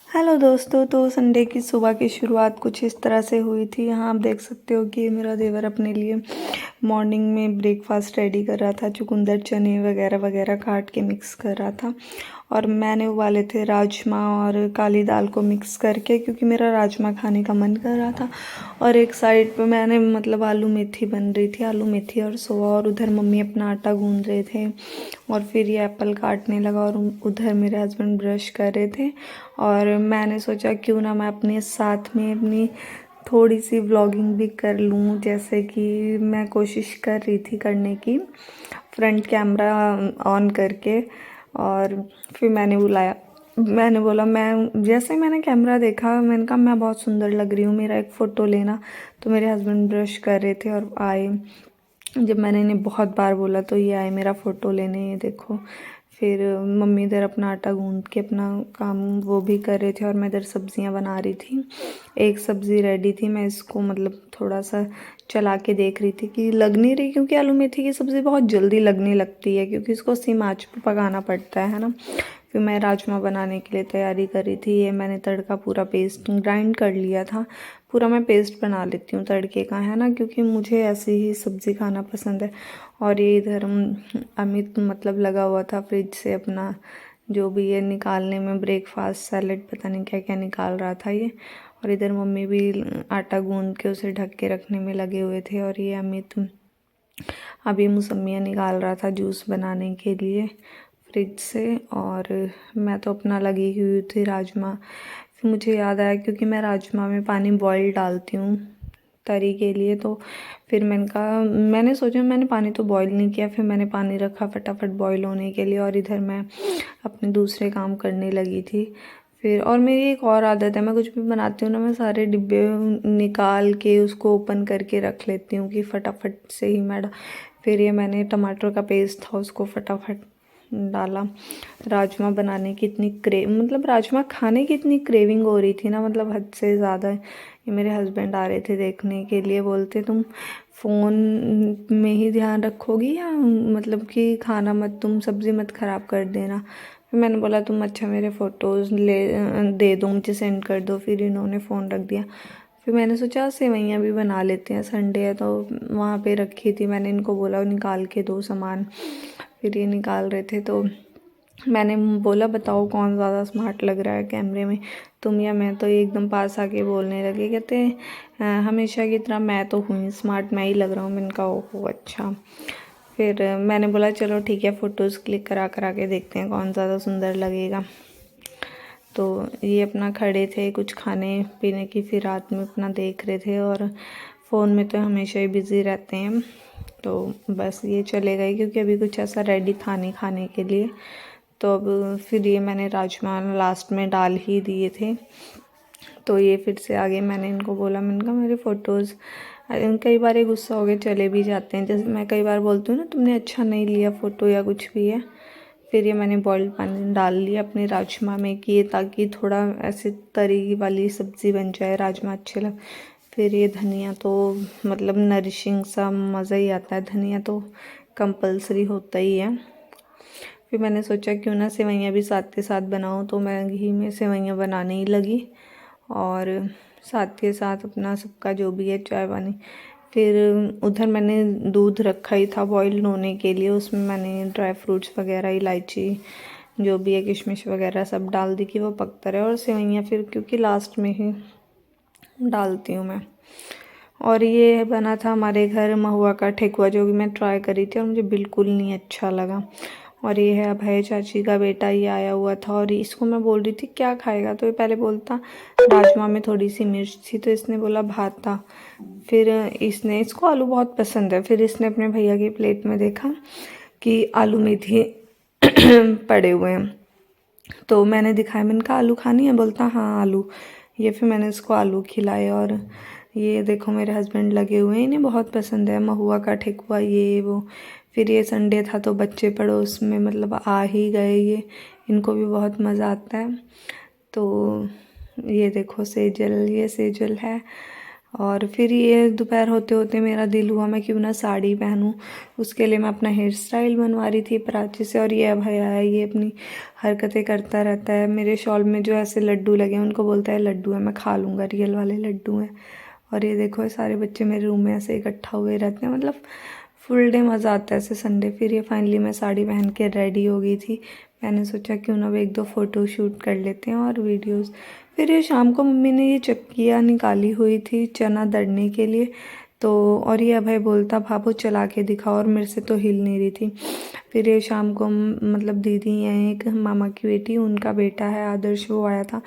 Hello दोस्तों। तो Sunday की सुबह की शुरुआत कुछ इस तरह से हुई थी। यहाँ आप देख सकते हो कि मेरा देवर अपने लिए मॉर्निंग में ब्रेकफास्ट रेडी कर रहा था। चुकंदर चने वगैरह वगैरह काट के मिक्स कर रहा था और मैंने उबाले थे राजमा और काली दाल को मिक्स करके, क्योंकि मेरा राजमा खाने का मन कर रहा था। और एक साइड पे मैंने आलू मेथी बन रही थी, आलू मेथी और सोया, और उधर मम्मी अपना आटा गूंद रहे थे और फिर ये एप्पल काटने लगा और उधर मेरे हस्बैंड ब्रश कर रहे थे। और मैंने सोचा क्यों ना मैं अपने साथ में अपनी थोड़ी सी व्लॉगिंग भी कर लूँ, जैसे कि मैं कोशिश कर रही थी करने की फ्रंट कैमरा ऑन करके। और फिर मैंने बोला, मैं जैसे मैंने कैमरा देखा मैंने कहा मैं बहुत सुंदर लग रही हूँ, मेरा एक फ़ोटो लेना। तो मेरे हस्बैंड ब्रश कर रहे थे और आए। जब मैंने इन्हें बहुत बार बोला तो ये आए मेरा फ़ोटो लेने, ये देखो। फिर मम्मी इधर अपना आटा गूंद के अपना काम वो भी कर रहे थे और मैं इधर सब्जियां बना रही थी। एक सब्ज़ी रेडी थी, मैं इसको थोड़ा सा चला के देख रही थी कि लग नहीं रही, क्योंकि आलू मेथी की सब्ज़ी बहुत जल्दी लगने लगती है, क्योंकि इसको सिम आंच पे पकाना पड़ता है ना। फिर मैं राजमा बनाने के लिए तैयारी कर रही थी। ये मैंने तड़का पूरा पेस्ट ग्राइंड कर लिया था। पूरा मैं पेस्ट बना लेती हूँ तड़के का, है ना, क्योंकि मुझे ऐसी ही सब्ज़ी खाना पसंद है। और ये इधर अमित लगा हुआ था फ्रिज से अपना जो भी ये निकालने में, ब्रेकफास्ट सैलेड पता नहीं क्या क्या निकाल रहा था ये। और इधर मम्मी भी आटा गूंद के उसे ढक के रखने में लगे हुए थे। और ये अमित अभी मौसमियाँ निकाल रहा था जूस बनाने के लिए फ्रिज से। और मैं तो अपना लगी हुई थी राजमा। फिर मुझे याद आया, क्योंकि मैं राजमा में पानी बॉईल डालती हूँ तरी के लिए, तो फिर मैंने सोचा मैंने पानी तो बॉईल नहीं किया। फिर मैंने पानी रखा फटाफट बॉईल होने के लिए और इधर मैं अपने दूसरे काम करने लगी थी। फिर और मेरी एक और आदत है, मैं कुछ भी बनाती हूँ ना, मैं सारे डिब्बे निकाल के उसको ओपन करके रख लेती हूँ कि फटाफट से ही फिर ये मैंने टमाटर का पेस्ट था उसको फटाफट डाला। राजमा बनाने की इतनी राजमा खाने की इतनी क्रेविंग हो रही थी ना, हद से ज़्यादा। ये मेरे हस्बैंड आ रहे थे देखने के लिए, बोलते तुम फ़ोन में ही ध्यान रखोगी या कि खाना मत, तुम सब्ज़ी मत ख़राब कर देना। फिर मैंने बोला तुम अच्छा मेरे फ़ोटोज़ दे दो, मुझे सेंड कर दो। फिर इन्होंने फ़ोन रख दिया। फिर मैंने सोचा सेवइयाँ भी बना लेते हैं, संडे है तो। वहाँ पे रखी थी, मैंने इनको बोला निकाल के दो सामान। फिर ये निकाल रहे थे तो मैंने बोला बताओ कौन ज़्यादा स्मार्ट लग रहा है कैमरे में, तुम या मैं। तो ये एकदम पास आके बोलने लगे, कहते हमेशा की तरह मैं तो हुई स्मार्ट, मैं ही लग रहा हूँ। मैंने कहा ओहो अच्छा। फिर मैंने बोला चलो ठीक है, फ़ोटोज़ क्लिक करा करा के देखते हैं कौन ज़्यादा सुंदर लगेगा। तो ये अपना खड़े थे कुछ खाने पीने की, फिर रात में अपना देख रहे थे। और फ़ोन में तो हमेशा ही बिज़ी रहते हैं। तो बस ये चले गए, क्योंकि अभी कुछ ऐसा रेडी था नहीं खाने के लिए। तो अब फिर ये मैंने राजमा लास्ट में डाल ही दिए थे। तो ये फिर से आगे मैंने इनको बोला, मैंने कहा मेरे फ़ोटोज़, कई बार ये गुस्सा हो गए चले भी जाते हैं। जैसे मैं कई बार बोलती हूँ ना तुमने अच्छा नहीं लिया फ़ोटो या कुछ भी है। फिर ये मैंने बॉइल्ड पानी डाल लिया अपने राजमा में कि ताकि थोड़ा ऐसे तरी वाली सब्ज़ी बन जाए, राजमा अच्छे लग। फिर ये धनिया तो नरिशिंग सा मज़ा ही आता है, धनिया तो कंपलसरी होता ही है। फिर मैंने सोचा क्यों ना सेवइयाँ भी साथ के साथ बनाऊँ, तो मैं घी में सेवइयाँ बनाने ही लगी और साथ के साथ अपना सबका जो भी है चाय पानी। फिर उधर मैंने दूध रखा ही था बॉईल होने के लिए, उसमें मैंने ड्राई फ्रूट्स वगैरह, इलायची जो भी है, किशमिश वगैरह सब डाल दी कि वो पकता रहे। और सेवइयाँ फिर क्योंकि लास्ट में ही डालती हूँ मैं। और ये बना था हमारे घर महुआ का ठेकुआ, जो कि मैं ट्राई करी थी और मुझे बिल्कुल नहीं अच्छा लगा। और ये है अभय चाची का बेटा, ये आया हुआ था और इसको मैं बोल रही थी क्या खाएगा, तो ये पहले बोलता राजमा में थोड़ी सी मिर्च थी, तो इसने बोला भात था। फिर इसको आलू बहुत पसंद है। फिर इसने अपने भैया की प्लेट में देखा कि आलू मेथी पड़े हुए हैं, तो मैंने दिखाया, मैंने कहा आलू खानी है, बोलता हाँ आलू। ये फिर मैंने इसको आलू खिलाए। और ये देखो मेरे हस्बैंड लगे हुए हैं, इन्हें बहुत पसंद है महुआ का ठेकुआ ये वो। फिर ये संडे था तो बच्चे पड़ोस में आ ही गए, ये इनको भी बहुत मज़ा आता है। तो ये देखो सेजल, ये सेजल है और फिर ये दोपहर होते होते मेरा दिल हुआ मैं क्यों ना साड़ी पहनूं। उसके लिए मैं अपना हेयर स्टाइल बनवा रही थी प्राची से। और ये भैया है, ये अपनी हरकतें करता रहता है। मेरे शॉल में जो ऐसे लड्डू लगे हैं उनको बोलता है लड्डू है, मैं खा लूँगा, रियल वाले लड्डू हैं। और ये देखो ये सारे बच्चे मेरे रूम में ऐसे इकट्ठा हुए रहते हैं, मतलब फुल डे मज़ा आता है ऐसे संडे। फिर ये फाइनली मैं साड़ी पहन के रेडी हो गई थी। मैंने सोचा क्यों ना एक दो फ़ोटो शूट कर लेते हैं और वीडियोस। फिर ये शाम को मम्मी ने ये चक्कियाँ निकाली हुई थी चना दड़ने के लिए, तो और ये अभय बोलता भाभो चला के दिखाओ, और मेरे से तो हिल नहीं रही थी। फिर ये शाम को मतलब दीदी हैं एक मामा की बेटी, उनका बेटा है आदर्श, वो आया था।